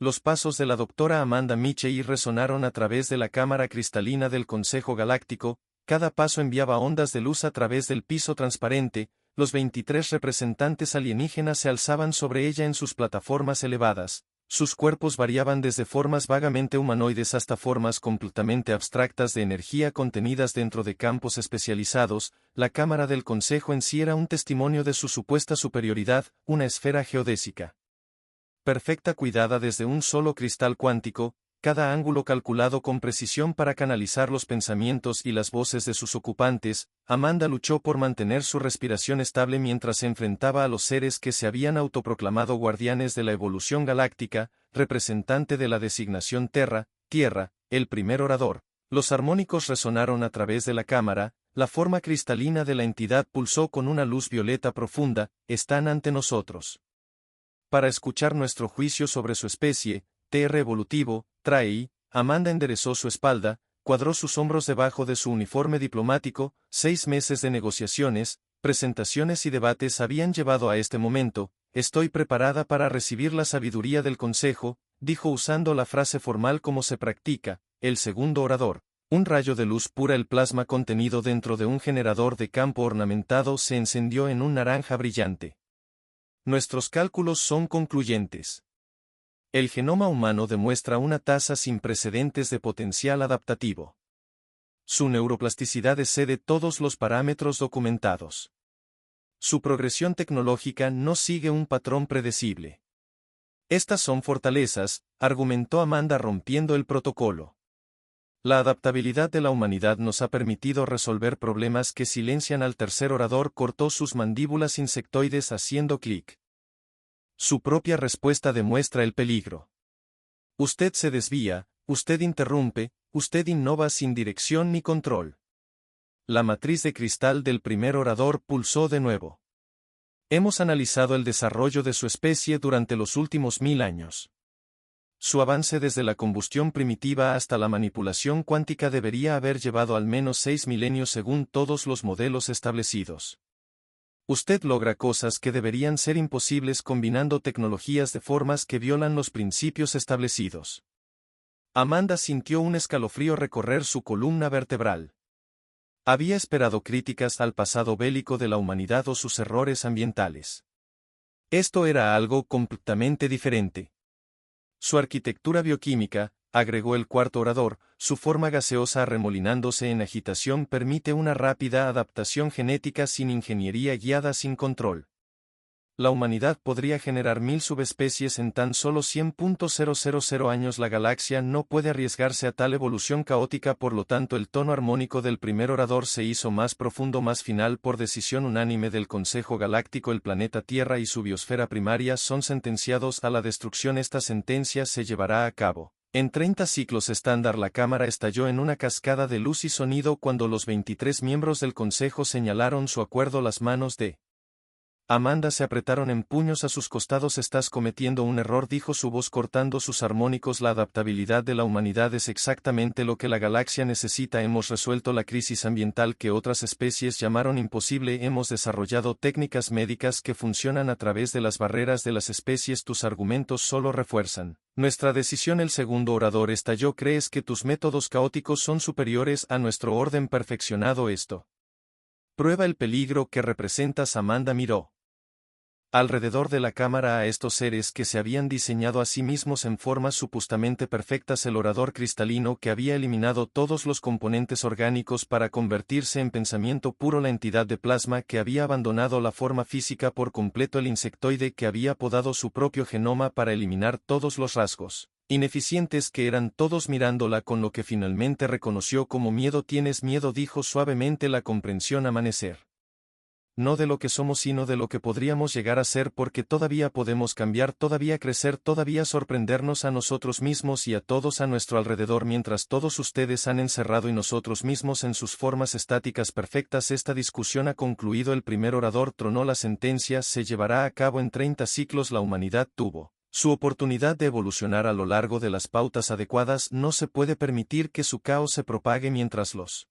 Los pasos de la doctora Amanda Michey resonaron a través de la cámara cristalina del Consejo Galáctico, cada paso enviaba ondas de luz a través del piso transparente, los 23 representantes alienígenas se alzaban sobre ella en sus plataformas elevadas. Sus cuerpos variaban desde formas vagamente humanoides hasta formas completamente abstractas de energía contenidas dentro de campos especializados. La cámara del Consejo en sí era un testimonio de su supuesta superioridad, una esfera geodésica perfecta cuidada desde un solo cristal cuántico, cada ángulo calculado con precisión para canalizar los pensamientos y las voces de sus ocupantes. Amanda luchó por mantener su respiración estable mientras se enfrentaba a los seres que se habían autoproclamado guardianes de la evolución galáctica, representante de la designación Terra, Tierra, el primer orador. Los armónicos resonaron a través de la cámara, la forma cristalina de la entidad pulsó con una luz violeta profunda. Están ante nosotros. Para escuchar nuestro juicio sobre su especie, TR evolutivo, TRAEI. Amanda enderezó su espalda, cuadró sus hombros debajo de su uniforme diplomático. 6 meses de negociaciones, presentaciones y debates habían llevado a este momento. Estoy preparada para recibir la sabiduría del Consejo, dijo usando la frase formal como se practica. El segundo orador. Un rayo de luz pura, el plasma contenido dentro de un generador de campo ornamentado se encendió en un naranja brillante. Nuestros cálculos son concluyentes. El genoma humano demuestra una tasa sin precedentes de potencial adaptativo. Su neuroplasticidad excede todos los parámetros documentados. Su progresión tecnológica no sigue un patrón predecible. Estas son fortalezas, argumentó Amanda rompiendo el protocolo. La adaptabilidad de la humanidad nos ha permitido resolver problemas que silencian. Al tercer orador cortó sus mandíbulas insectoides haciendo clic. Su propia respuesta demuestra el peligro. Usted se desvía, usted interrumpe, usted innova sin dirección ni control. La matriz de cristal del primer orador pulsó de nuevo. Hemos analizado el desarrollo de su especie durante los últimos 1000 años. Su avance desde la combustión primitiva hasta la manipulación cuántica debería haber llevado al menos 6 milenios según todos los modelos establecidos. Usted logra cosas que deberían ser imposibles combinando tecnologías de formas que violan los principios establecidos. Amanda sintió un escalofrío recorrer su columna vertebral. Había esperado críticas al pasado bélico de la humanidad o sus errores ambientales. Esto era algo completamente diferente. Su arquitectura bioquímica, agregó el cuarto orador, su forma gaseosa arremolinándose en agitación permite una rápida adaptación genética sin ingeniería guiada sin control. La humanidad podría generar 1000 subespecies en tan solo 100.000 años. La galaxia no puede arriesgarse a tal evolución caótica, por lo tanto el tono armónico del primer orador se hizo más profundo, más final. Por decisión unánime del Consejo Galáctico, el planeta Tierra y su biosfera primaria son sentenciados a la destrucción. Esta sentencia se llevará a cabo. En 30 ciclos estándar. La cámara estalló en una cascada de luz y sonido cuando los 23 miembros del Consejo señalaron su acuerdo. Las manos de Amanda se apretaron en puños a sus costados. Estás cometiendo un error, dijo su voz cortando sus armónicos. La adaptabilidad de la humanidad es exactamente lo que la galaxia necesita. Hemos resuelto la crisis ambiental que otras especies llamaron imposible. Hemos desarrollado técnicas médicas que funcionan a través de las barreras de las especies. Tus argumentos solo refuerzan nuestra decisión. El segundo orador estalló. ¿Crees que tus métodos caóticos son superiores a nuestro orden perfeccionado? Esto prueba el peligro que representas. Amanda miró alrededor de la cámara a estos seres que se habían diseñado a sí mismos en formas supuestamente perfectas. El orador cristalino que había eliminado todos los componentes orgánicos para convertirse en pensamiento puro. La entidad de plasma que había abandonado la forma física por completo. El insectoide que había podado su propio genoma para eliminar todos los rasgos ineficientes que eran todos mirándola con lo que finalmente reconoció como miedo. Tienes miedo, dijo suavemente. La comprensión amanecer. No de lo que somos sino de lo que podríamos llegar a ser, porque todavía podemos cambiar, todavía crecer, todavía sorprendernos a nosotros mismos y a todos a nuestro alrededor, mientras todos ustedes han encerrado y nosotros mismos en sus formas estáticas perfectas. Esta discusión ha concluido. El primer orador tronó la sentencia. Se llevará a cabo en 30 ciclos. La humanidad tuvo su oportunidad de evolucionar a lo largo de las pautas adecuadas. No se puede permitir que su caos se propague mientras los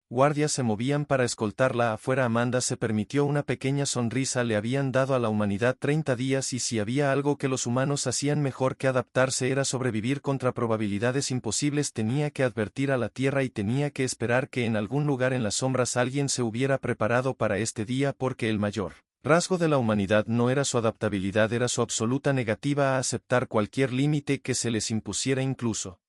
Guardias se movían para escoltarla afuera. Amanda se permitió una pequeña sonrisa. Le habían dado a la humanidad 30 días y si había algo que los humanos hacían mejor que adaptarse era sobrevivir contra probabilidades imposibles. Tenía que advertir a la Tierra y tenía que esperar que en algún lugar en las sombras alguien se hubiera preparado para este día porque el mayor rasgo de la humanidad no era su adaptabilidad, era su absoluta negativa a aceptar cualquier límite que se les impusiera incluso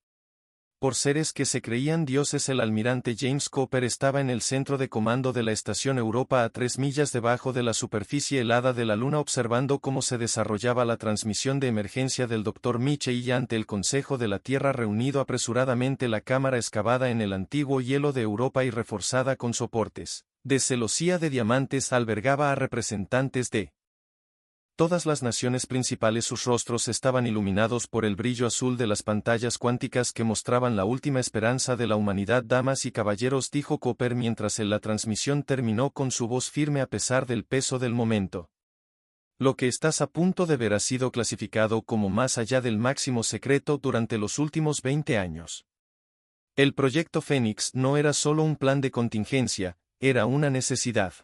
por seres que se creían dioses. El almirante James Cooper estaba en el centro de comando de la estación Europa a 3 millas debajo de la superficie helada de la Luna observando cómo se desarrollaba la transmisión de emergencia del Dr. Mitchell ante el Consejo de la Tierra reunido apresuradamente. La cámara excavada en el antiguo hielo de Europa y reforzada con soportes de celosía de diamantes albergaba a representantes de todas las naciones principales. Sus rostros estaban iluminados por el brillo azul de las pantallas cuánticas que mostraban la última esperanza de la humanidad. Damas y caballeros, dijo Cooper mientras la transmisión terminó con su voz firme a pesar del peso del momento. Lo que estás a punto de ver ha sido clasificado como más allá del máximo secreto durante los últimos 20 años. El proyecto Fénix no era solo un plan de contingencia, era una necesidad.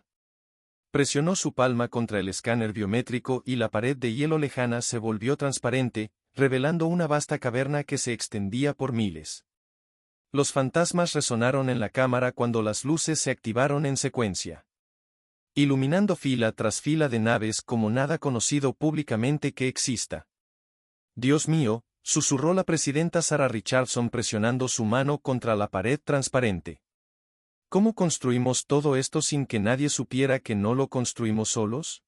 Presionó su palma contra el escáner biométrico y la pared de hielo lejana se volvió transparente, revelando una vasta caverna que se extendía por miles. Los fantasmas resonaron en la cámara cuando las luces se activaron en secuencia, iluminando fila tras fila de naves como nada conocido públicamente que exista. Dios mío, susurró la presidenta Sarah Richardson presionando su mano contra la pared transparente. ¿Cómo construimos todo esto sin que nadie supiera que no lo construimos solos?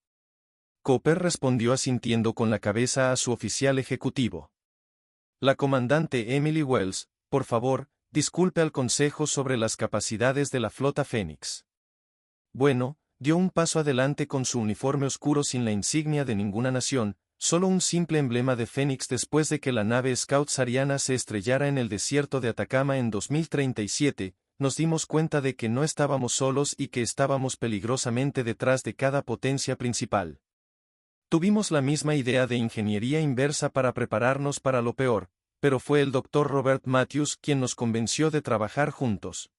Cooper respondió asintiendo con la cabeza a su oficial ejecutivo. La comandante Emily Wells, por favor, disculpe al Consejo sobre las capacidades de la flota Fénix. Bueno, dio un paso adelante con su uniforme oscuro sin la insignia de ninguna nación, solo un simple emblema de Fénix después de que la nave Scout Sariana se estrellara en el desierto de Atacama en 2037. Nos dimos cuenta de que no estábamos solos y que estábamos peligrosamente detrás de cada potencia principal. Tuvimos la misma idea de ingeniería inversa para prepararnos para lo peor, pero fue el Dr. Robert Matthews quien nos convenció de trabajar juntos.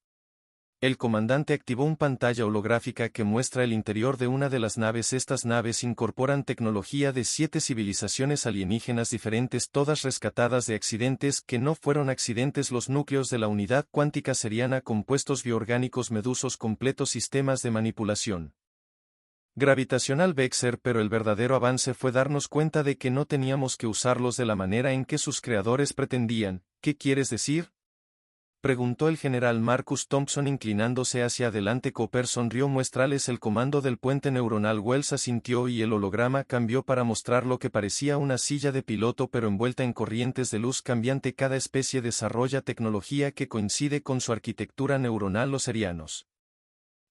El comandante activó una pantalla holográfica que muestra el interior de una de las naves. Estas naves incorporan tecnología de 7 civilizaciones alienígenas diferentes, todas rescatadas de accidentes que no fueron accidentes. Los núcleos de la unidad cuántica seriana, compuestos bioorgánicos medusos, completos sistemas de manipulación gravitacional Vexer, pero el verdadero avance fue darnos cuenta de que no teníamos que usarlos de la manera en que sus creadores pretendían. ¿Qué quieres decir?, preguntó el general Marcus Thompson inclinándose hacia adelante. Cooper sonrió. Muestrales el comando del puente neuronal. Wells asintió y el holograma cambió para mostrar lo que parecía una silla de piloto pero envuelta en corrientes de luz cambiante. Cada especie desarrolla tecnología que coincide con su arquitectura neuronal. Los serianos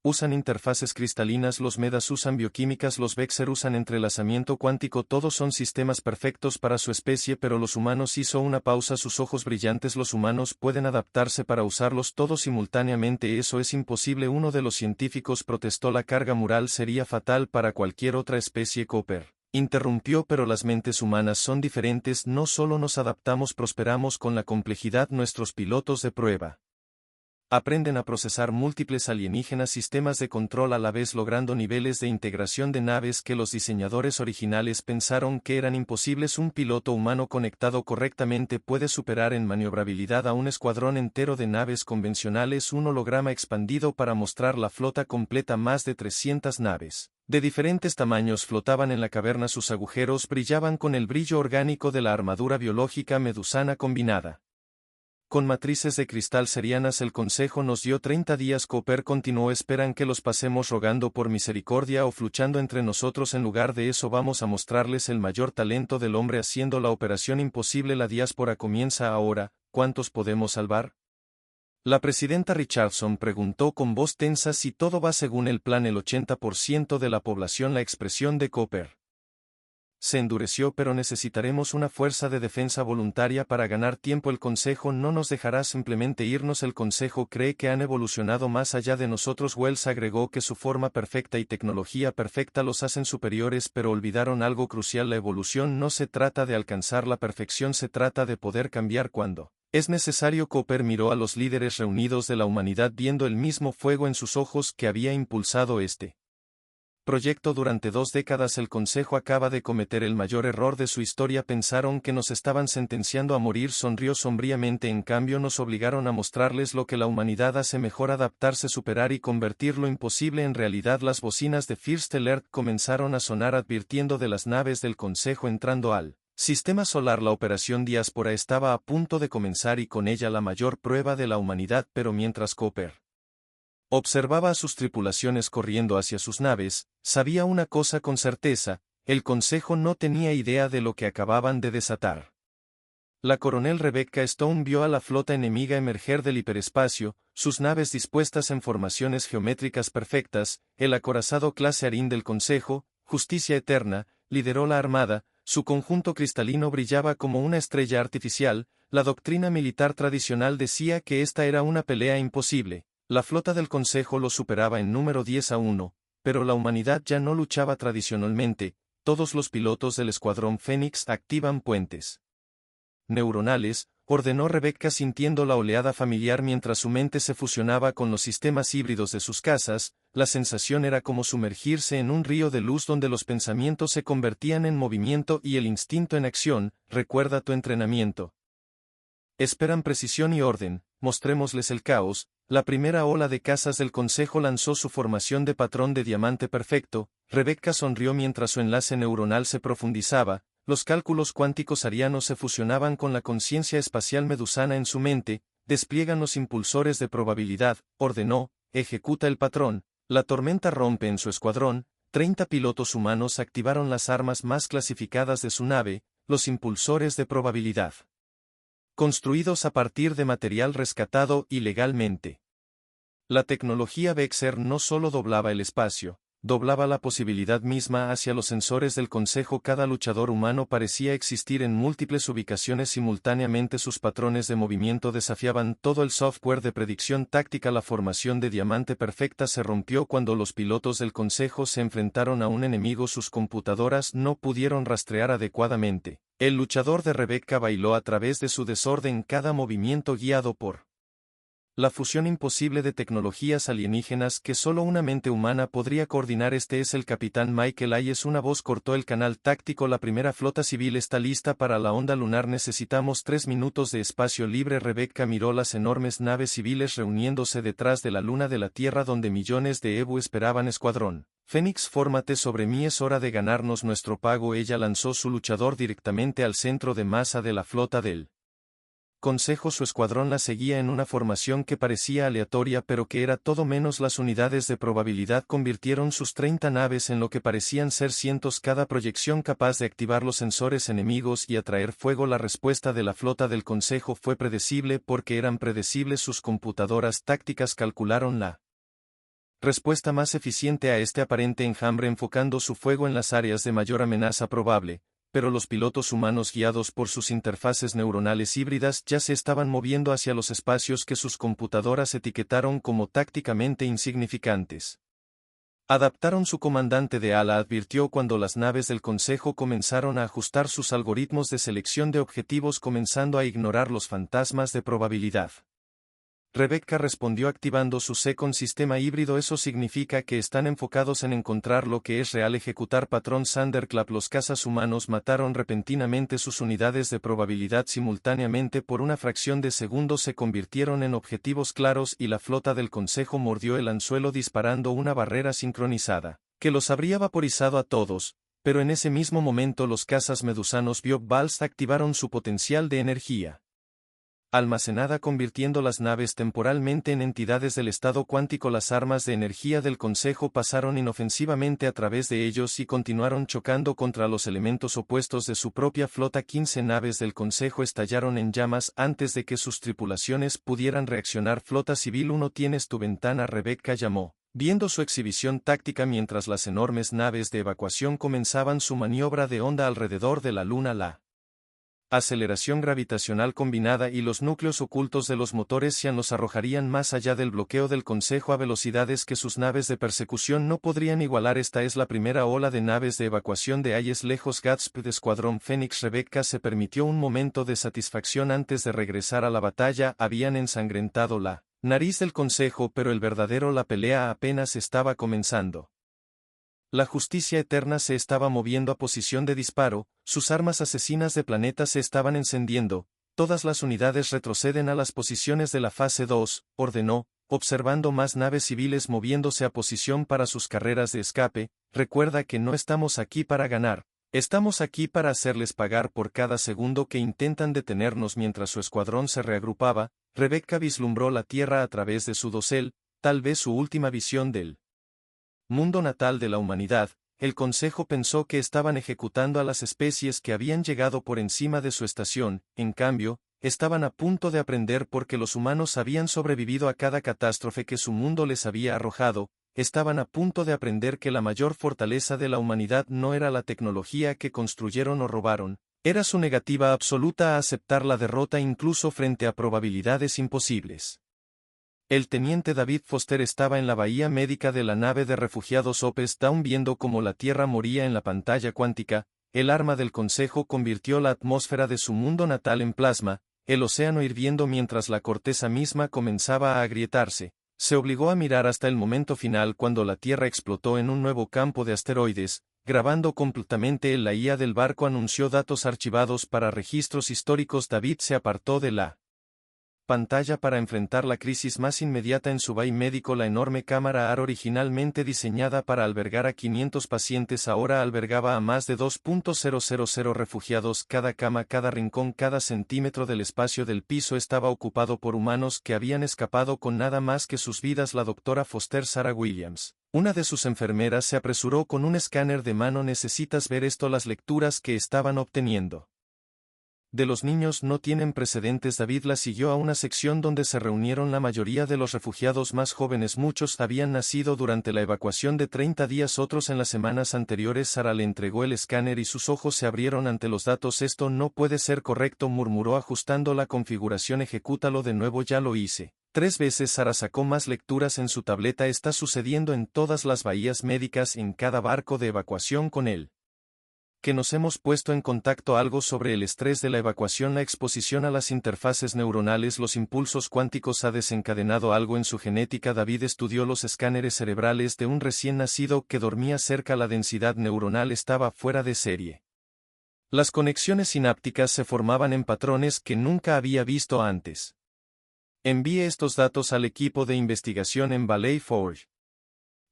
usan interfaces cristalinas, los Medas usan bioquímicas, los Vexer usan entrelazamiento cuántico. Todos son sistemas perfectos para su especie, pero los humanos. Hizo una pausa, sus ojos brillantes. Los humanos pueden adaptarse para usarlos todos simultáneamente. Eso es imposible. Uno de los científicos protestó. La carga moral sería fatal para cualquier otra especie. Cooper interrumpió, pero las mentes humanas son diferentes. No solo nos adaptamos, prosperamos con la complejidad. Nuestros pilotos de prueba aprenden a procesar múltiples alienígenas sistemas de control a la vez, logrando niveles de integración de naves que los diseñadores originales pensaron que eran imposibles. Un piloto humano conectado correctamente puede superar en maniobrabilidad a un escuadrón entero de naves convencionales. Un holograma expandido para mostrar la flota completa. Más de 300 naves de diferentes tamaños flotaban en la caverna. Sus agujeros brillaban con el brillo orgánico de la armadura biológica medusana combinada con matrices de cristal serianas. El Consejo nos dio 30 días. Cooper continuó. Esperan que los pasemos rogando por misericordia o luchando entre nosotros. En lugar de eso vamos a mostrarles el mayor talento del hombre haciendo la operación imposible. La diáspora comienza ahora. ¿Cuántos podemos salvar?, la presidenta Richardson preguntó con voz tensa. Si todo va según el plan, el 80% de la población. La expresión de Cooper se endureció, pero necesitaremos una fuerza de defensa voluntaria para ganar tiempo. El Consejo no nos dejará simplemente irnos. El Consejo cree que han evolucionado más allá de nosotros. Wells agregó que su forma perfecta y tecnología perfecta los hacen superiores, pero olvidaron algo crucial: la evolución no se trata de alcanzar la perfección, se trata de poder cambiar cuando es necesario. Cooper miró a los líderes reunidos de la humanidad viendo el mismo fuego en sus ojos que había impulsado este proyecto durante 2 décadas. El Consejo acaba de cometer el mayor error de su historia. Pensaron que nos estaban sentenciando a morir. Sonrió sombríamente. En cambio nos obligaron a mostrarles lo que la humanidad hace mejor: adaptarse, superar y convertir lo imposible en realidad. Las bocinas de First Alert comenzaron a sonar advirtiendo de las naves del Consejo entrando al sistema solar. La operación Diáspora estaba a punto de comenzar y con ella la mayor prueba de la humanidad. Pero mientras Cooper observaba a sus tripulaciones corriendo hacia sus naves, sabía una cosa con certeza: el Consejo no tenía idea de lo que acababan de desatar. La coronel Rebecca Stone vio a la flota enemiga emerger del hiperespacio, sus naves dispuestas en formaciones geométricas perfectas. El acorazado clase Arin del Consejo, Justicia Eterna, lideró la armada. Su conjunto cristalino brillaba como una estrella artificial. La doctrina militar tradicional decía que esta era una pelea imposible. La flota del Consejo lo superaba en número 10-1, pero la humanidad ya no luchaba tradicionalmente. Todos los pilotos del Escuadrón Fénix activan puentes neuronales, ordenó Rebecca sintiendo la oleada familiar mientras su mente se fusionaba con los sistemas híbridos de sus casas. La sensación era como sumergirse en un río de luz donde los pensamientos se convertían en movimiento y el instinto en acción. Recuerda tu entrenamiento. Esperan precisión y orden, mostrémosles el caos. La primera ola de casas del Consejo lanzó su formación de patrón de diamante perfecto. Rebecca sonrió mientras su enlace neuronal se profundizaba. Los cálculos cuánticos arianos se fusionaban con la conciencia espacial medusana en su mente. Despliegan los impulsores de probabilidad, ordenó, ejecuta el patrón. La tormenta rompe en su escuadrón. 30 pilotos humanos activaron las armas más clasificadas de su nave, los impulsores de probabilidad, construidos a partir de material rescatado ilegalmente. La tecnología Vexer no solo doblaba el espacio, doblaba la posibilidad misma. Hacia los sensores del Consejo cada luchador humano parecía existir en múltiples ubicaciones simultáneamente. Sus patrones de movimiento desafiaban todo el software de predicción táctica. La formación de diamante perfecta se rompió cuando los pilotos del Consejo se enfrentaron a un enemigo. Sus computadoras no pudieron rastrear adecuadamente. El luchador de Rebecca bailó a través de su desorden, cada movimiento guiado por la fusión imposible de tecnologías alienígenas que solo una mente humana podría coordinar. Este es el capitán Michael Hayes. Una voz cortó el canal táctico. La primera flota civil está lista para la onda lunar. Necesitamos 3 minutos de espacio libre. Rebecca miró las enormes naves civiles reuniéndose detrás de la luna de la Tierra donde millones de Ebu esperaban. Escuadrón Fénix, fórmate sobre mí, es hora de ganarnos nuestro pago. Ella lanzó su luchador directamente al centro de masa de la flota del Consejo. Su escuadrón la seguía en una formación que parecía aleatoria pero que era todo menos. Las unidades de probabilidad convirtieron sus 30 naves en lo que parecían ser cientos, cada proyección capaz de activar los sensores enemigos y atraer fuego. La respuesta de la flota del Consejo fue predecible porque eran predecibles. Sus computadoras tácticas calcularon la respuesta más eficiente a este aparente enjambre, enfocando su fuego en las áreas de mayor amenaza probable. Pero los pilotos humanos, guiados por sus interfaces neuronales híbridas, ya se estaban moviendo hacia los espacios que sus computadoras etiquetaron como tácticamente insignificantes. Adaptaron. Su comandante de ala advirtió cuando las naves del Consejo comenzaron a ajustar sus algoritmos de selección de objetivos, comenzando a ignorar los fantasmas de probabilidad. Rebecca respondió activando su Second sistema híbrido. Eso significa que están enfocados en encontrar lo que es real. Ejecutar patrón Thunderclap. Los cazas humanos mataron repentinamente sus unidades de probabilidad simultáneamente. Por una fracción de segundo se convirtieron en objetivos claros y la flota del Consejo mordió el anzuelo disparando una barrera sincronizada que los habría vaporizado a todos. Pero en ese mismo momento los cazas medusanos Biop-Vals activaron su potencial de energía almacenada, convirtiendo las naves temporalmente en entidades del estado cuántico. Las armas de energía del Consejo pasaron inofensivamente a través de ellos y continuaron chocando contra los elementos opuestos de su propia flota. 15 naves del Consejo estallaron en llamas antes de que sus tripulaciones pudieran reaccionar. Flota Civil 1, tienes tu ventana. Rebecca llamó Viendo su exhibición táctica mientras las enormes naves de evacuación comenzaban su maniobra de onda alrededor de la Luna, la aceleración gravitacional combinada y los núcleos ocultos de los motores Xian los arrojarían más allá del bloqueo del Consejo a velocidades que sus naves de persecución no podrían igualar. Esta es la primera ola de naves de evacuación de Ayes Lejos. Gatsby, Escuadrón Fénix. Rebecca se permitió un momento de satisfacción antes de regresar a la batalla. Habían ensangrentado la nariz del Consejo, pero la pelea apenas estaba comenzando. La justicia eterna se estaba moviendo a posición de disparo, sus armas asesinas de planetas se estaban encendiendo, todas las unidades retroceden a las posiciones de la fase 2, ordenó, observando más naves civiles moviéndose a posición para sus carreras de escape. Recuerda que no estamos aquí para ganar, estamos aquí para hacerles pagar por cada segundo que intentan detenernos. Mientras su escuadrón se reagrupaba, Rebecca vislumbró la Tierra a través de su dosel, tal vez su última visión del mundo natal de la humanidad. El Consejo pensó que estaban ejecutando a las especies que habían llegado por encima de su estación. En cambio, estaban a punto de aprender porque los humanos habían sobrevivido a cada catástrofe que su mundo les había arrojado. Estaban a punto de aprender que la mayor fortaleza de la humanidad no era la tecnología que construyeron o robaron, era su negativa absoluta a aceptar la derrota incluso frente a probabilidades imposibles. El teniente David Foster estaba en la bahía médica de la nave de refugiados Opes Down viendo cómo la Tierra moría en la pantalla cuántica. El arma del Consejo convirtió la atmósfera de su mundo natal en plasma, el océano hirviendo mientras la corteza misma comenzaba a agrietarse. Se obligó a mirar hasta el momento final cuando la Tierra explotó en un nuevo campo de asteroides, grabando completamente. La IA del barco anunció datos archivados para registros históricos. David se apartó de la pantalla para enfrentar la crisis más inmediata en su bay médico. La enorme cámara AR, originalmente diseñada para albergar a 500 pacientes, ahora albergaba a más de 2.000 refugiados. Cada cama, cada rincón, cada centímetro del espacio del piso estaba ocupado por humanos que habían escapado con nada más que sus vidas. La doctora Foster Sarah Williams, una de sus enfermeras, se apresuró con un escáner de mano. ¿Necesitas ver esto? Las lecturas que estaban obteniendo de los niños no tienen precedentes. David la siguió a una sección donde se reunieron la mayoría de los refugiados más jóvenes. Muchos habían nacido durante la evacuación de 30 días, otros en las semanas anteriores. Sara le entregó el escáner y sus ojos se abrieron ante los datos. Esto no puede ser correcto, murmuró ajustando la configuración. Ejecútalo de nuevo. Ya lo hice 3 veces. Sara sacó más lecturas en su tableta. Está sucediendo en todas las bahías médicas, en cada barco de evacuación con él que nos hemos puesto en contacto. Algo sobre el estrés de la evacuación, la exposición a las interfaces neuronales, los impulsos cuánticos ha desencadenado algo en su genética. David estudió los escáneres cerebrales de un recién nacido que dormía cerca. La densidad neuronal estaba fuera de serie. Las conexiones sinápticas se formaban en patrones que nunca había visto antes. Envíe estos datos al equipo de investigación en Valley Forge.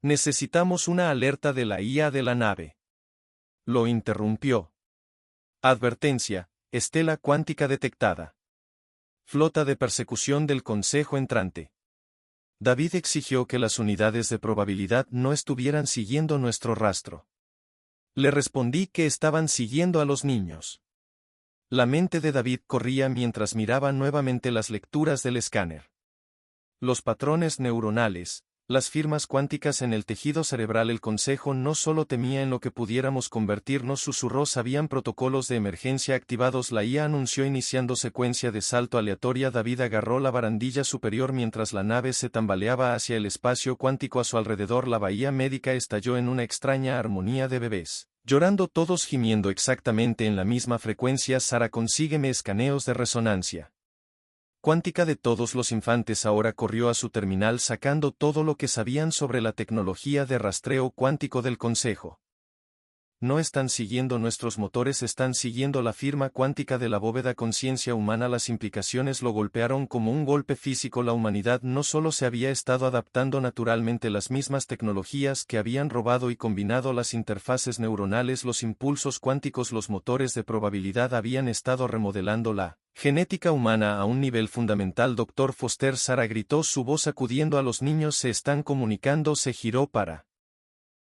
Necesitamos una alerta de la IA de la nave. Lo interrumpió. Advertencia: estela cuántica detectada. Flota de persecución del Consejo entrante. David exigió que las unidades de probabilidad no estuvieran siguiendo nuestro rastro. Le respondí que estaban siguiendo a los niños. La mente de David corría mientras miraba nuevamente las lecturas del escáner. Los patrones neuronales, las firmas cuánticas en el tejido cerebral. El Consejo no solo temía en lo que pudiéramos convertirnos, susurró. Sabían protocolos de emergencia activados. La IA anunció iniciando secuencia de salto aleatoria. David agarró la barandilla superior mientras la nave se tambaleaba hacia el espacio cuántico a su alrededor. La bahía médica estalló en una extraña armonía de bebés, llorando, todos gimiendo exactamente en la misma frecuencia. Sara, consígueme escaneos de resonancia cuántica de todos los infantes. Ahora corrió a su terminal sacando todo lo que sabían sobre la tecnología de rastreo cuántico del Consejo. No están siguiendo nuestros motores, están siguiendo la firma cuántica de la bóveda conciencia humana. Las implicaciones lo golpearon como un golpe físico. La humanidad no solo se había estado adaptando naturalmente, las mismas tecnologías que habían robado y combinado las interfaces neuronales, los impulsos cuánticos, los motores de probabilidad habían estado remodelando la genética humana a un nivel fundamental. Doctor Foster, Sara gritó, su voz sacudiendo a los niños. Se están comunicando. Se giró para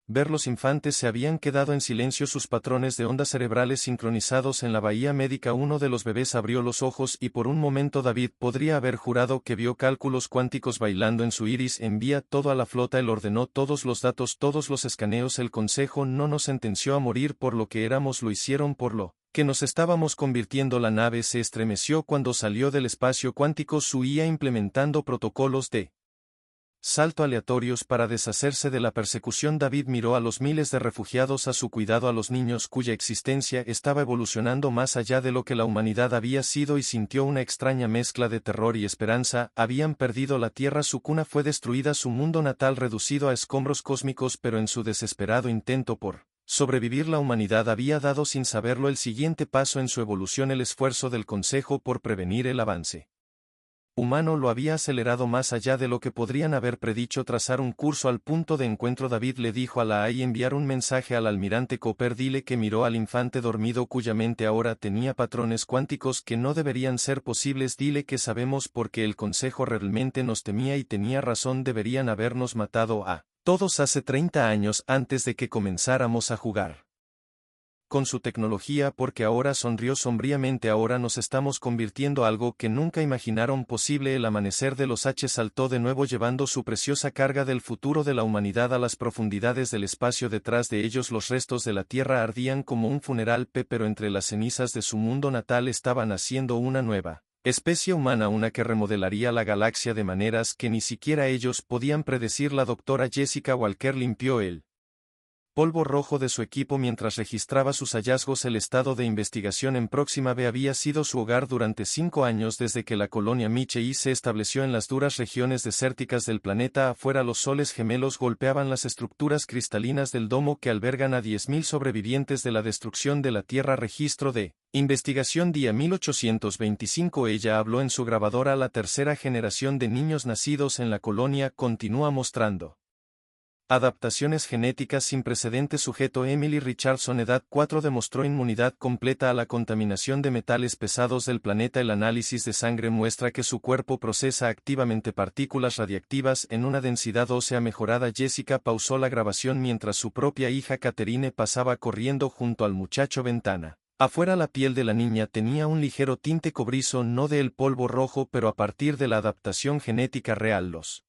ver los infantes se habían quedado en silencio, sus patrones de ondas cerebrales sincronizados en la bahía médica. Uno de los bebés abrió los ojos y por un momento David podría haber jurado que vio cálculos cuánticos bailando en su iris. Envía todo a la flota. Él ordenó todos los datos, todos los escaneos. El consejo no nos sentenció a morir por lo que éramos, lo hicieron por lo que nos estábamos convirtiendo. La nave se estremeció cuando salió del espacio cuántico. Su IA implementando protocolos de salto aleatorios para deshacerse de la persecución. David miró a los miles de refugiados a su cuidado, a los niños cuya existencia estaba evolucionando más allá de lo que la humanidad había sido, y sintió una extraña mezcla de terror y esperanza. Habían perdido la Tierra, su cuna fue destruida, su mundo natal reducido a escombros cósmicos, pero en su desesperado intento por sobrevivir la humanidad había dado sin saberlo el siguiente paso en su evolución: el esfuerzo del Consejo por prevenir el avance humano lo había acelerado más allá de lo que podrían haber predicho. Trazar un curso al punto de encuentro. David le dijo a la AI enviar un mensaje al almirante Cooper. Dile que miró al infante dormido cuya mente ahora tenía patrones cuánticos que no deberían ser posibles. Dile que sabemos porque el Consejo realmente nos temía y tenía razón. Deberían habernos matado a todos hace 30 años antes de que comenzáramos a jugar con su tecnología, porque ahora sonrió sombríamente. Ahora nos estamos convirtiendo algo que nunca imaginaron posible. El amanecer de los H saltó de nuevo llevando su preciosa carga del futuro de la humanidad a las profundidades del espacio. Detrás de ellos los restos de la Tierra ardían como un funeral, pero entre las cenizas de su mundo natal estaba naciendo una nueva especie humana, una que remodelaría la galaxia de maneras que ni siquiera ellos podían predecir. La doctora Jessica Walker limpió el polvo rojo de su equipo mientras registraba sus hallazgos. El estado de investigación en Próxima B había sido su hogar durante 5 años desde que la colonia Michei se estableció en las duras regiones desérticas del planeta. Afuera los soles gemelos golpeaban las estructuras cristalinas del domo que albergan a 10.000 sobrevivientes de la destrucción de la Tierra. Registro de investigación día 1825. Ella habló en su grabadora. La tercera generación de niños nacidos en la colonia continúa mostrando adaptaciones genéticas sin precedentes. Sujeto Emily Richardson, edad 4, demostró inmunidad completa a la contaminación de metales pesados del planeta. El análisis de sangre muestra que su cuerpo procesa activamente partículas radiactivas en una densidad ósea mejorada. Jessica pausó la grabación mientras su propia hija Catherine pasaba corriendo junto al muchacho ventana. Afuera la piel de la niña tenía un ligero tinte cobrizo, no del polvo rojo, pero a partir de la adaptación genética real los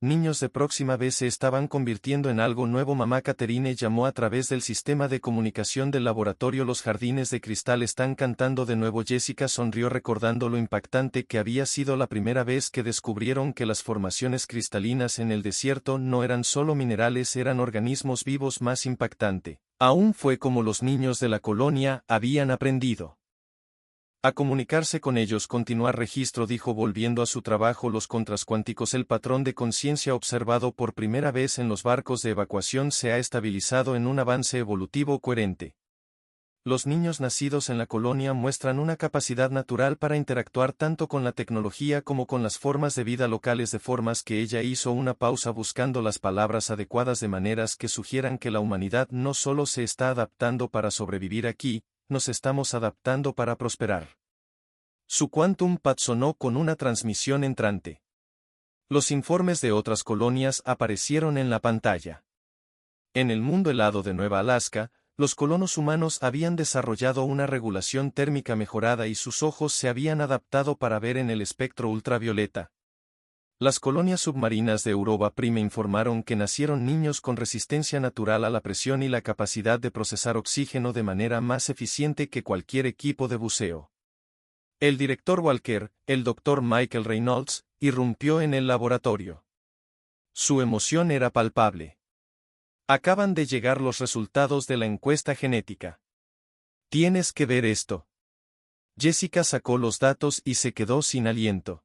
niños de Próxima B se estaban convirtiendo en algo nuevo. Mamá Catherine llamó a través del sistema de comunicación del laboratorio. Los jardines de cristal están cantando de nuevo. Jessica sonrió recordando lo impactante que había sido la primera vez que descubrieron que las formaciones cristalinas en el desierto no eran solo minerales, eran organismos vivos. Más impactante aún fue como los niños de la colonia habían aprendido a comunicarse con ellos. Continuar registro, dijo volviendo a su trabajo. Los contras cuánticos. El patrón de conciencia observado por primera vez en los barcos de evacuación se ha estabilizado en un avance evolutivo coherente. Los niños nacidos en la colonia muestran una capacidad natural para interactuar tanto con la tecnología como con las formas de vida locales, de formas que ella hizo una pausa buscando las palabras adecuadas, de maneras que sugieran que la humanidad no solo se está adaptando para sobrevivir aquí, nos estamos adaptando para prosperar. Su Quantum Pad sonó con una transmisión entrante. Los informes de otras colonias aparecieron en la pantalla. En el mundo helado de Nueva Alaska, los colonos humanos habían desarrollado una regulación térmica mejorada y sus ojos se habían adaptado para ver en el espectro ultravioleta. Las colonias submarinas de Europa Prime informaron que nacieron niños con resistencia natural a la presión y la capacidad de procesar oxígeno de manera más eficiente que cualquier equipo de buceo. El director Walker, el Dr. Michael Reynolds, irrumpió en el laboratorio. Su emoción era palpable. Acaban de llegar los resultados de la encuesta genética. Tienes que ver esto. Jessica sacó los datos y se quedó sin aliento.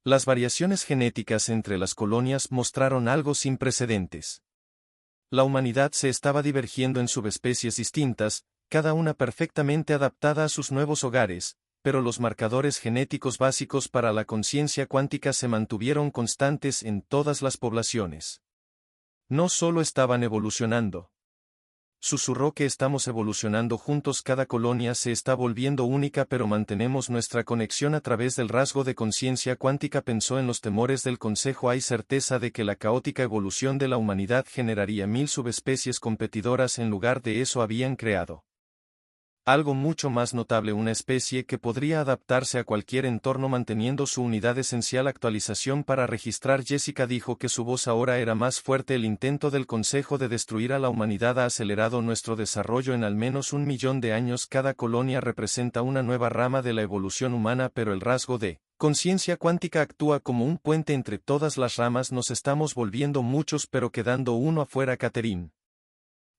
Las variaciones genéticas entre las colonias mostraron algo sin precedentes. La humanidad se estaba divergiendo en subespecies distintas, cada una perfectamente adaptada a sus nuevos hogares, pero los marcadores genéticos básicos para la conciencia cuántica se mantuvieron constantes en todas las poblaciones. No solo estaban evolucionando. Susurró que estamos evolucionando juntos, cada colonia se está volviendo única pero mantenemos nuestra conexión a través del rasgo de conciencia cuántica. Pensó en los temores del Consejo. Hay certeza de que la caótica evolución de la humanidad generaría 1000 subespecies competidoras. En lugar de eso habían creado algo mucho más notable, una especie que podría adaptarse a cualquier entorno manteniendo su unidad esencial. Actualización para registrar. Jessica dijo que su voz ahora era más fuerte. El intento del Consejo de destruir a la humanidad ha acelerado nuestro desarrollo en al menos 1 millón de años. Cada colonia representa una nueva rama de la evolución humana, pero el rasgo de conciencia cuántica actúa como un puente entre todas las ramas. Nos estamos volviendo muchos pero quedando uno afuera. Catherine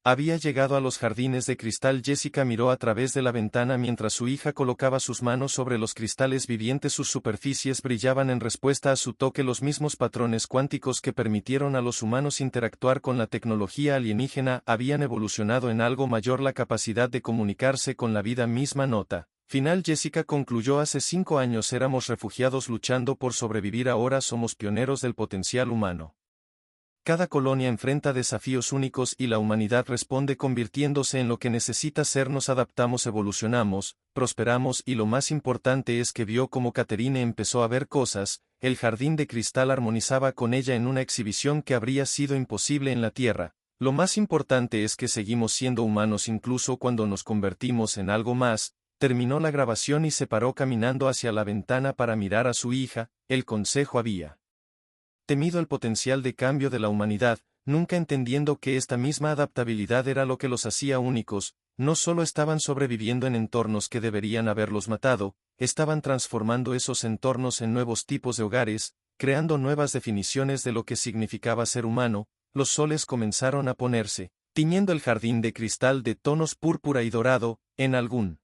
había llegado a los jardines de cristal. Jessica miró a través de la ventana mientras su hija colocaba sus manos sobre los cristales vivientes. Sus superficies brillaban en respuesta a su toque, los mismos patrones cuánticos que permitieron a los humanos interactuar con la tecnología alienígena habían evolucionado en algo mayor, la capacidad de comunicarse con la vida misma. Nota final. Jessica concluyó: hace 5 años éramos refugiados luchando por sobrevivir, ahora somos pioneros del potencial humano. Cada colonia enfrenta desafíos únicos y la humanidad responde convirtiéndose en lo que necesita ser. Nos adaptamos, evolucionamos, prosperamos y lo más importante es que vio cómo Catherine empezó a ver cosas. El jardín de cristal armonizaba con ella en una exhibición que habría sido imposible en la Tierra. Lo más importante es que seguimos siendo humanos incluso cuando nos convertimos en algo más. Terminó la grabación y se paró caminando hacia la ventana para mirar a su hija. El Consejo había temido el potencial de cambio de la humanidad, nunca entendiendo que esta misma adaptabilidad era lo que los hacía únicos. No solo estaban sobreviviendo en entornos que deberían haberlos matado, estaban transformando esos entornos en nuevos tipos de hogares, creando nuevas definiciones de lo que significaba ser humano. Los soles comenzaron a ponerse, tiñendo el jardín de cristal de tonos púrpura y dorado. En algún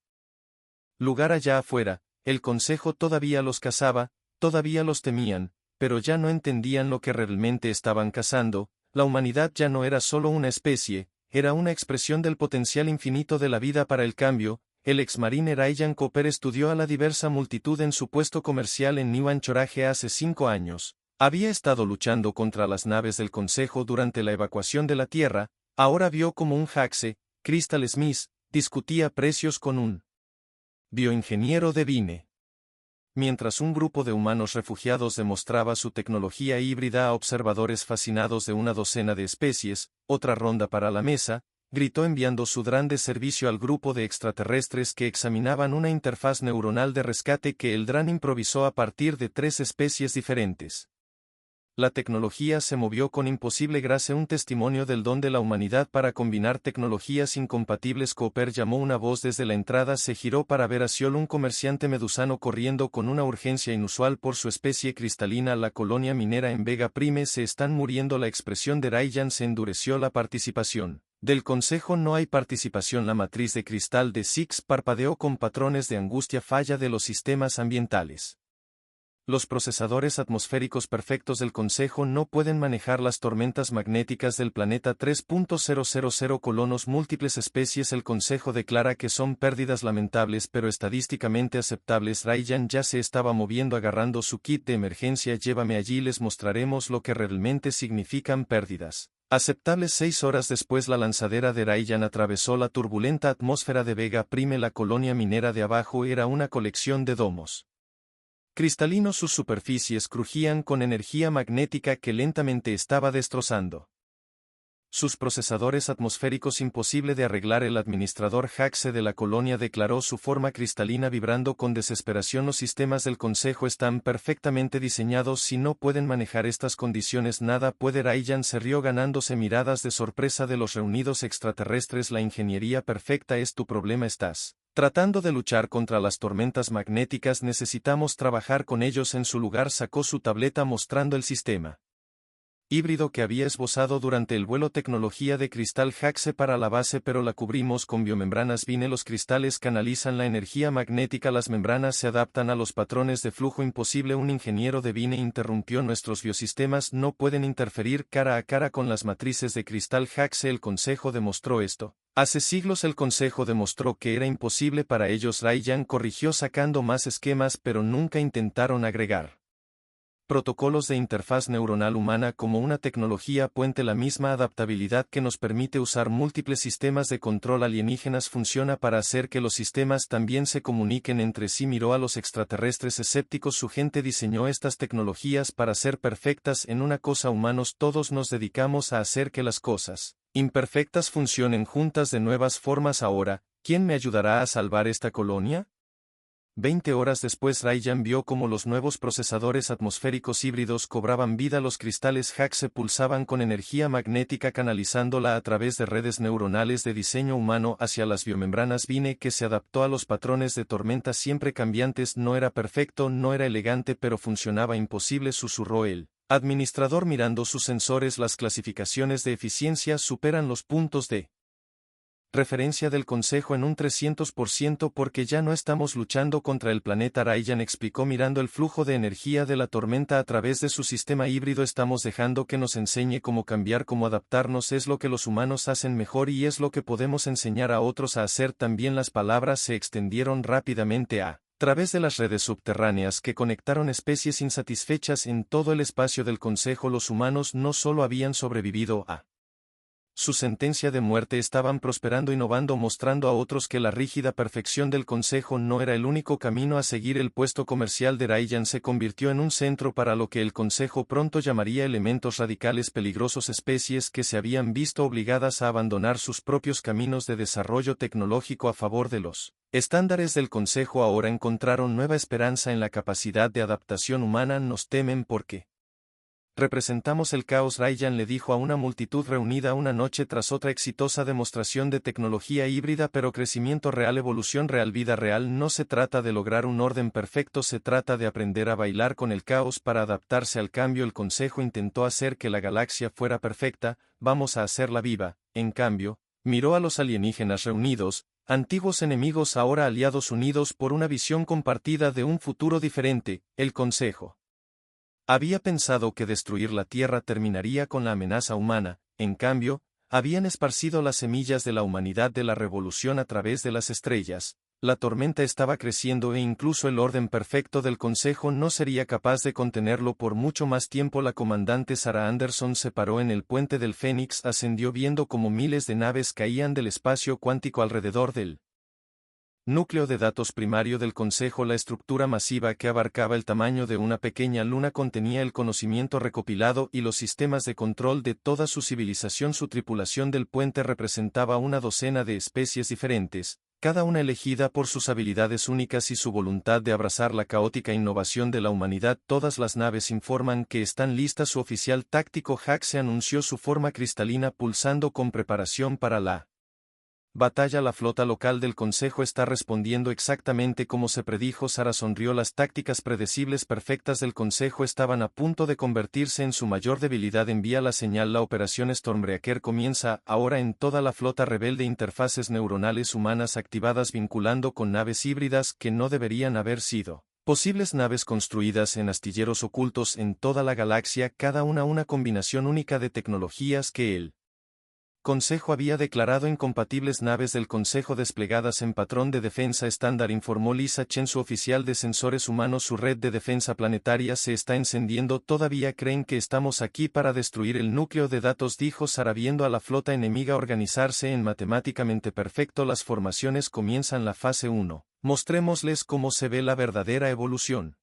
lugar allá afuera, el Consejo todavía los cazaba, todavía los temían, pero ya no entendían lo que realmente estaban cazando. La humanidad ya no era solo una especie, era una expresión del potencial infinito de la vida para el cambio. El exmarine Ryan Cooper estudió a la diversa multitud en su puesto comercial en New Anchorage hace 5 años. Había estado luchando contra las naves del Consejo durante la evacuación de la Tierra. Ahora vio como un Haxe, Crystal Smith, discutía precios con un bioingeniero de Vine. Mientras un grupo de humanos refugiados demostraba su tecnología híbrida a observadores fascinados de una docena de especies. Otra ronda para la mesa, gritó enviando su dron de servicio al grupo de extraterrestres que examinaban una interfaz neuronal de rescate que el dron improvisó a partir de 3 especies diferentes. La tecnología se movió con imposible gracia, un testimonio del don de la humanidad para combinar tecnologías incompatibles. Cooper llamó una voz desde la entrada, se giró para ver a Siol, un comerciante medusano corriendo con una urgencia inusual por su especie cristalina. La colonia minera en Vega Prime se están muriendo. La expresión de Ryan se endureció. La participación del Consejo no hay participación. La matriz de cristal de Six parpadeó con patrones de angustia. Falla de los sistemas ambientales. Los procesadores atmosféricos perfectos del Consejo no pueden manejar las tormentas magnéticas del planeta 3.000 colonos múltiples especies. El Consejo declara que son pérdidas lamentables pero estadísticamente aceptables. Ryan ya se estaba moviendo agarrando su kit de emergencia. Llévame allí, les mostraremos lo que realmente significan pérdidas aceptables. 6 horas después, la lanzadera de Ryan atravesó la turbulenta atmósfera de Vega Prime. La colonia minera de abajo era una colección de domos cristalinos, sus superficies crujían con energía magnética que lentamente estaba destrozando sus procesadores atmosféricos. Imposible de arreglar. El administrador Haxe de la colonia declaró su forma cristalina vibrando con desesperación. Los sistemas del Consejo están perfectamente diseñados. Si no pueden manejar estas condiciones, nada puede. Ryan se rió ganándose miradas de sorpresa de los reunidos extraterrestres. La ingeniería perfecta es tu problema. Estás tratando de luchar contra las tormentas magnéticas. Necesitamos trabajar con ellos. En su lugar sacó su tableta mostrando el sistema híbrido que había esbozado durante el vuelo. Tecnología de cristal Haxe para la base, pero la cubrimos con biomembranas Vine. Los cristales canalizan la energía magnética. Las membranas se adaptan a los patrones de flujo. Imposible. Un ingeniero de Vine interrumpió. Nuestros biosistemas no pueden interferir cara a cara con las matrices de cristal Haxe. El Consejo demostró esto. Hace siglos el Consejo demostró que era imposible para ellos. Ryan corrigió sacando más esquemas, pero nunca intentaron agregar protocolos de interfaz neuronal humana como una tecnología puente. La misma adaptabilidad que nos permite usar múltiples sistemas de control alienígenas funciona para hacer que los sistemas también se comuniquen entre sí. Miró a los extraterrestres escépticos. Su gente diseñó estas tecnologías para ser perfectas en una cosa. Humanos todos nos dedicamos a hacer que las cosas imperfectas funcionen juntas de nuevas formas. Ahora, ¿quién me ayudará a salvar esta colonia? 20 horas después Ryan vio cómo los nuevos procesadores atmosféricos híbridos cobraban vida. Los cristales Hack se pulsaban con energía magnética canalizándola a través de redes neuronales de diseño humano hacia las biomembranas. Vine que se adaptó a los patrones de tormenta siempre cambiantes. No era perfecto, no era elegante, pero funcionaba. Imposible, susurró el administrador mirando sus sensores. Las clasificaciones de eficiencia superan los puntos de referencia del Consejo en un 300% porque ya no estamos luchando contra el planeta. Ryan explicó mirando el flujo de energía de la tormenta a través de su sistema híbrido. Estamos dejando que nos enseñe cómo cambiar, cómo adaptarnos. Es lo que los humanos hacen mejor y es lo que podemos enseñar a otros a hacer también. Las palabras se extendieron rápidamente a través de las redes subterráneas que conectaron especies insatisfechas en todo el espacio del Consejo. Los humanos no solo habían sobrevivido a su sentencia de muerte, estaban prosperando, innovando, mostrando a otros que la rígida perfección del Consejo no era el único camino a seguir. El puesto comercial de Ryan se convirtió en un centro para lo que el Consejo pronto llamaría elementos radicales peligrosos, especies que se habían visto obligadas a abandonar sus propios caminos de desarrollo tecnológico a favor de los estándares del Consejo. Ahora encontraron nueva esperanza en la capacidad de adaptación humana. Nos temen porque representamos el caos, Ryan le dijo a una multitud reunida una noche tras otra exitosa demostración de tecnología híbrida, pero crecimiento real, evolución real, vida real. No se trata de lograr un orden perfecto, se trata de aprender a bailar con el caos para adaptarse al cambio. El Consejo intentó hacer que la galaxia fuera perfecta, vamos a hacerla viva. En cambio, miró a los alienígenas reunidos, antiguos enemigos ahora aliados, unidos por una visión compartida de un futuro diferente. El Consejo había pensado que destruir la Tierra terminaría con la amenaza humana. En cambio, habían esparcido las semillas de la humanidad de la revolución a través de las estrellas. La tormenta estaba creciendo e incluso el orden perfecto del Consejo no sería capaz de contenerlo por mucho más tiempo. La comandante Sarah Anderson se paró en el puente del Fénix, ascendió viendo cómo miles de naves caían del espacio cuántico alrededor del núcleo de datos primario del Consejo. La estructura masiva que abarcaba el tamaño de una pequeña luna contenía el conocimiento recopilado y los sistemas de control de toda su civilización. Su tripulación del puente representaba una docena de especies diferentes, cada una elegida por sus habilidades únicas y su voluntad de abrazar la caótica innovación de la humanidad. Todas las naves informan que están listas. Su oficial táctico Hack se anunció, su forma cristalina pulsando con preparación para la batalla. La flota local del Consejo está respondiendo exactamente como se predijo. Sara sonrió. Las tácticas predecibles perfectas del Consejo estaban a punto de convertirse en su mayor debilidad. Envía la señal. La operación Stormbreaker comienza ahora en toda la flota rebelde. Interfaces neuronales humanas activadas vinculando con naves híbridas que no deberían haber sido posibles, naves construidas en astilleros ocultos en toda la galaxia, cada una combinación única de tecnologías que el Consejo había declarado incompatibles. Naves del Consejo desplegadas en patrón de defensa estándar, informó Lisa Chen, su oficial de sensores humanos. Su red de defensa planetaria se está encendiendo. Todavía creen que estamos aquí para destruir el núcleo de datos, dijo Sara viendo a la flota enemiga organizarse en matemáticamente perfecto. Las formaciones comienzan la fase 1. Mostrémosles cómo se ve la verdadera evolución.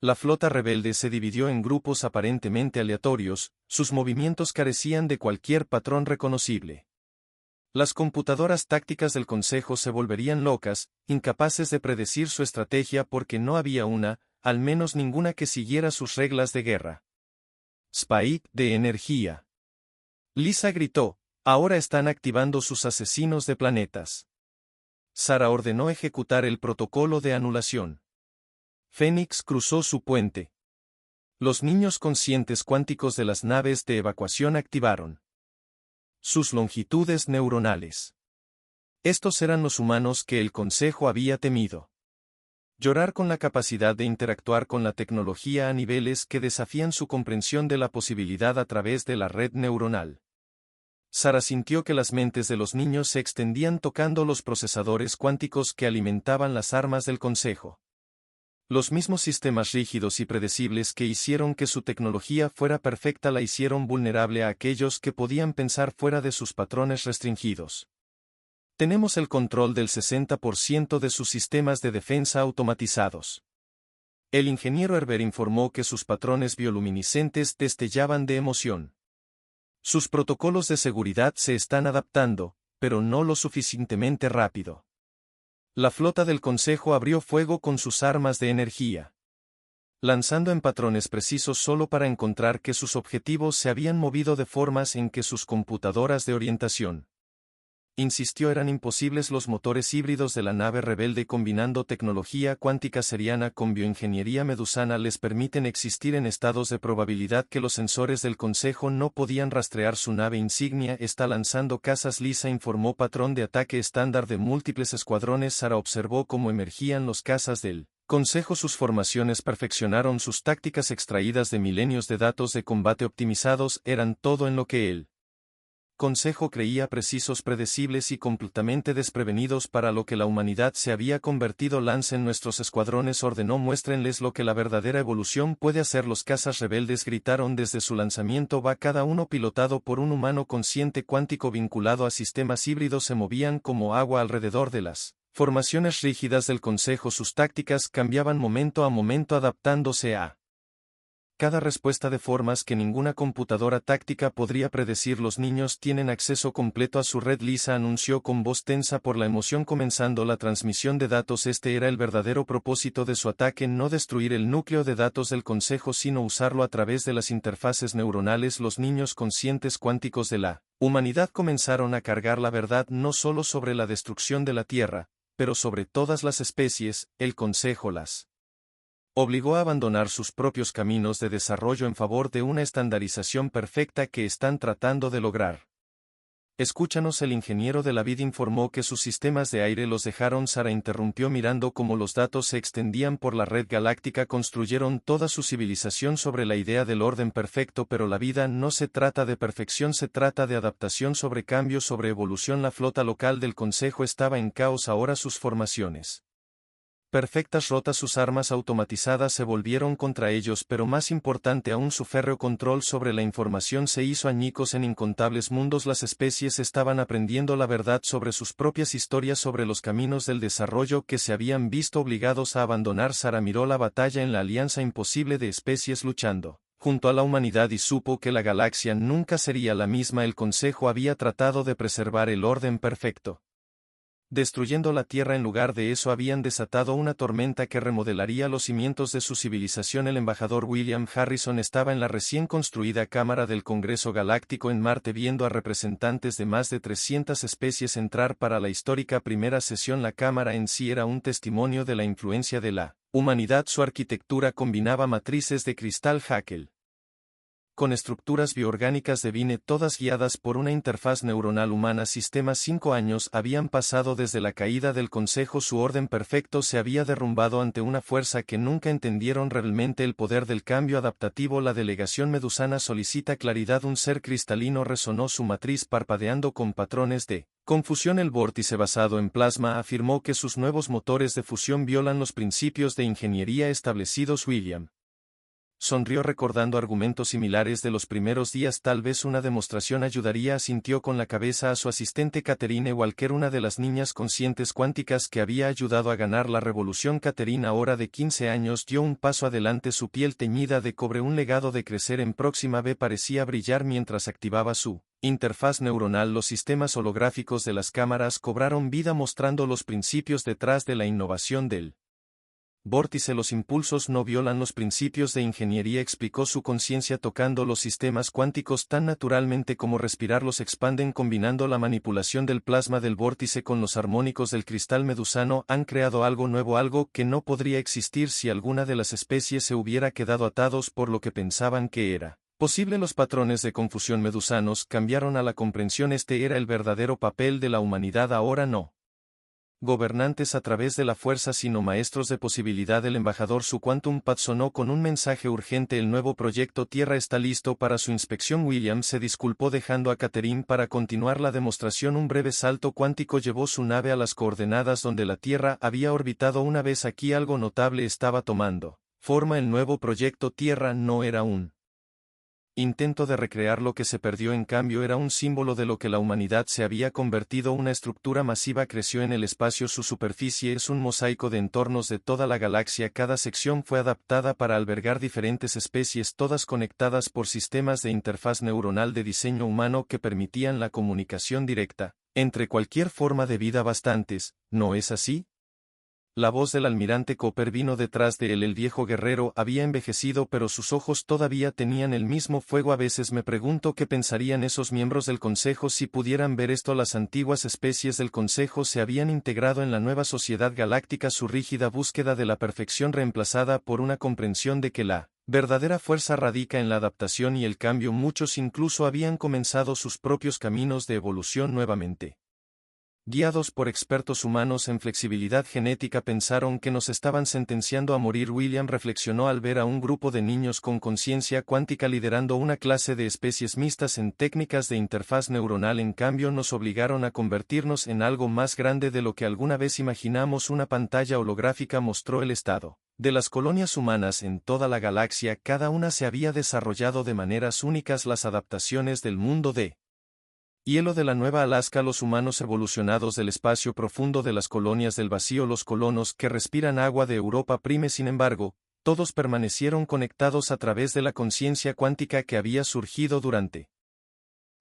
La flota rebelde se dividió en grupos aparentemente aleatorios, sus movimientos carecían de cualquier patrón reconocible. Las computadoras tácticas del Consejo se volverían locas, incapaces de predecir su estrategia porque no había una, al menos ninguna, que siguiera sus reglas de guerra. Spike de energía. Lisa gritó, ahora están activando sus asesinos de planetas. Sara ordenó ejecutar el protocolo de anulación. Fénix cruzó su puente. Los niños conscientes cuánticos de las naves de evacuación activaron sus longitudes neuronales. Estos eran los humanos que el Consejo había temido. Llorar con la capacidad de interactuar con la tecnología a niveles que desafían su comprensión de la posibilidad a través de la red neuronal. Sara sintió que las mentes de los niños se extendían tocando los procesadores cuánticos que alimentaban las armas del Consejo. Los mismos sistemas rígidos y predecibles que hicieron que su tecnología fuera perfecta la hicieron vulnerable a aquellos que podían pensar fuera de sus patrones restringidos. Tenemos el control del 60% de sus sistemas de defensa automatizados. El ingeniero Herbert informó que sus patrones bioluminiscentes destellaban de emoción. Sus protocolos de seguridad se están adaptando, pero no lo suficientemente rápido. La flota del Consejo abrió fuego con sus armas de energía, lanzando en patrones precisos solo para encontrar que sus objetivos se habían movido de formas en que sus computadoras de orientación, insistió, eran imposibles. Los motores híbridos de la nave rebelde combinando tecnología cuántica seriana con bioingeniería medusana les permiten existir en estados de probabilidad que los sensores del Consejo no podían rastrear. Su nave insignia está lanzando cazas. Lisa informó, patrón de ataque estándar de múltiples escuadrones. Sara observó cómo emergían los cazas del Consejo. Sus formaciones perfeccionaron sus tácticas extraídas de milenios de datos de combate optimizados. Eran todo en lo que él Consejo creía precisos, predecibles y completamente desprevenidos para lo que la humanidad se había convertido. Lancen nuestros escuadrones, ordenó, muéstrenles lo que la verdadera evolución puede hacer. Los cazas rebeldes gritaron desde su lanzamiento. Va cada uno pilotado por un humano consciente cuántico vinculado a sistemas híbridos. Se movían como agua alrededor de las formaciones rígidas del Consejo. Sus tácticas cambiaban momento a momento, adaptándose a cada respuesta de formas que ninguna computadora táctica podría predecir. Los niños tienen acceso completo a su red. Lisa anunció con voz tensa por la emoción, comenzando la transmisión de datos. Este era el verdadero propósito de su ataque: no destruir el núcleo de datos del Consejo, sino usarlo a través de las interfaces neuronales. Los niños conscientes cuánticos de la humanidad comenzaron a cargar la verdad no solo sobre la destrucción de la Tierra, pero sobre todas las especies. El Consejo las obligó a abandonar sus propios caminos de desarrollo en favor de una estandarización perfecta que están tratando de lograr. Escúchanos, el ingeniero de la vid informó que sus sistemas de aire los dejaron. Sara interrumpió mirando cómo los datos se extendían por la red galáctica. Construyeron toda su civilización sobre la idea del orden perfecto, pero la vida no se trata de perfección, se trata de adaptación, sobre cambio, sobre evolución. La flota local del Consejo estaba en caos ahora. Sus formaciones perfectas rotas, sus armas automatizadas se volvieron contra ellos, pero más importante aún, su férreo control sobre la información se hizo añicos en incontables mundos. Las especies estaban aprendiendo la verdad sobre sus propias historias, sobre los caminos del desarrollo que se habían visto obligados a abandonar. Sara miró la batalla en la alianza imposible de especies luchando junto a la humanidad y supo que la galaxia nunca sería la misma. El Consejo había tratado de preservar el orden perfecto, destruyendo la Tierra. En lugar de eso habían desatado una tormenta que remodelaría los cimientos de su civilización. El embajador William Harrison estaba en la recién construida Cámara del Congreso Galáctico en Marte, viendo a representantes de más de 300 especies entrar para la histórica primera sesión. La cámara en sí era un testimonio de la influencia de la humanidad. Su arquitectura combinaba matrices de cristal Haeckel con estructuras bioorgánicas de Vine, todas guiadas por una interfaz neuronal humana. Sistemas 5 años habían pasado desde la caída del Consejo. Su orden perfecto se había derrumbado ante una fuerza que nunca entendieron realmente: el poder del cambio adaptativo. La delegación medusana solicita claridad. Un ser cristalino resonó su matriz parpadeando con patrones de confusión. El vórtice basado en plasma afirmó que sus nuevos motores de fusión violan los principios de ingeniería establecidos. William sonrió recordando argumentos similares de los primeros días. Tal vez una demostración ayudaría, asintió con la cabeza a su asistente Catherine Walker, una de las niñas conscientes cuánticas que había ayudado a ganar la revolución. Catherine, ahora de 15 años, dio un paso adelante, su piel teñida de cobre, un legado de crecer en Próxima B, parecía brillar mientras activaba su interfaz neuronal. Los sistemas holográficos de las cámaras cobraron vida, mostrando los principios detrás de la innovación del vórtice. Los impulsos no violan los principios de ingeniería, explicó, su conciencia tocando los sistemas cuánticos tan naturalmente como respirar. Los expanden combinando la manipulación del plasma del vórtice con los armónicos del cristal medusano. Han creado algo nuevo, algo que no podría existir si alguna de las especies se hubiera quedado atados por lo que pensaban que era posible. Los patrones de confusión medusanos cambiaron a la comprensión. Este era el verdadero papel de la humanidad, ahora no gobernantes a través de la fuerza sino maestros de posibilidad. El embajador Su Quantum Pad sonó con un mensaje urgente. El nuevo proyecto Tierra está listo para su inspección. William se disculpó dejando a Catherine para continuar la demostración. Un breve salto cuántico llevó su nave a las coordenadas donde la Tierra había orbitado una vez. Aquí algo notable estaba tomando forma. El nuevo proyecto Tierra no era un intento de recrear lo que se perdió, en cambio era un símbolo de lo que la humanidad se había convertido. Una estructura masiva creció en el espacio. Su superficie es un mosaico de entornos de toda la galaxia. Cada sección fue adaptada para albergar diferentes especies, todas conectadas por sistemas de interfaz neuronal de diseño humano que permitían la comunicación directa entre cualquier forma de vida. Bastantes, ¿no es así? La voz del almirante Cooper vino detrás de él. El viejo guerrero había envejecido, pero sus ojos todavía tenían el mismo fuego. A veces me pregunto qué pensarían esos miembros del Consejo si pudieran ver esto. Las antiguas especies del Consejo se habían integrado en la nueva sociedad galáctica. Su rígida búsqueda de la perfección reemplazada por una comprensión de que la verdadera fuerza radica en la adaptación y el cambio. Muchos incluso habían comenzado sus propios caminos de evolución nuevamente. Guiados por expertos humanos en flexibilidad genética, pensaron que nos estaban sentenciando a morir. William reflexionó al ver a un grupo de niños con conciencia cuántica liderando una clase de especies mixtas en técnicas de interfaz neuronal. En cambio, nos obligaron a convertirnos en algo más grande de lo que alguna vez imaginamos. Una pantalla holográfica mostró el estado de las colonias humanas en toda la galaxia. Cada una se había desarrollado de maneras únicas. Las adaptaciones del mundo de hielo de la Nueva Alaska, los humanos evolucionados del espacio profundo de las colonias del vacío, los colonos que respiran agua de Europa Prime. Sin embargo, todos permanecieron conectados a través de la conciencia cuántica que había surgido durante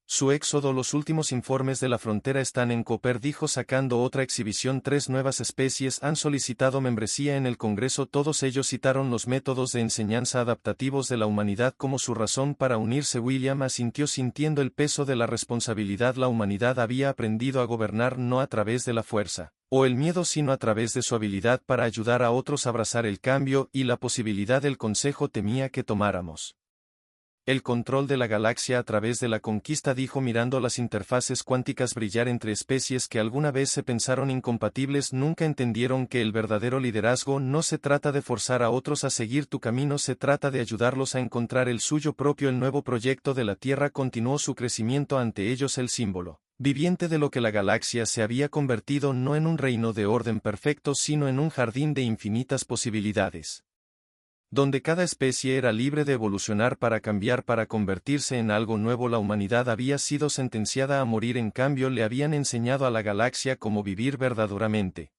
su éxodo. Los últimos informes de la frontera están en Cooper dijo sacando otra exhibición. 3 nuevas especies han solicitado membresía en el Congreso. Todos ellos citaron los métodos de enseñanza adaptativos de la humanidad como su razón para unirse. William asintió sintiendo el peso de la responsabilidad. La humanidad había aprendido a gobernar no a través de la fuerza o el miedo, sino a través de su habilidad para ayudar a otros a abrazar el cambio y la posibilidad. El Consejo temía que tomáramos el control de la galaxia a través de la conquista, dijo mirando las interfaces cuánticas brillar entre especies que alguna vez se pensaron incompatibles. Nunca entendieron que el verdadero liderazgo no se trata de forzar a otros a seguir tu camino, se trata de ayudarlos a encontrar el suyo propio. El nuevo proyecto de la Tierra continuó su crecimiento ante ellos, el símbolo viviente de lo que la galaxia se había convertido, no en un reino de orden perfecto, sino en un jardín de infinitas posibilidades, donde cada especie era libre de evolucionar para cambiar, para convertirse en algo nuevo. La humanidad había sido sentenciada a morir, en cambio le habían enseñado a la galaxia cómo vivir verdaderamente.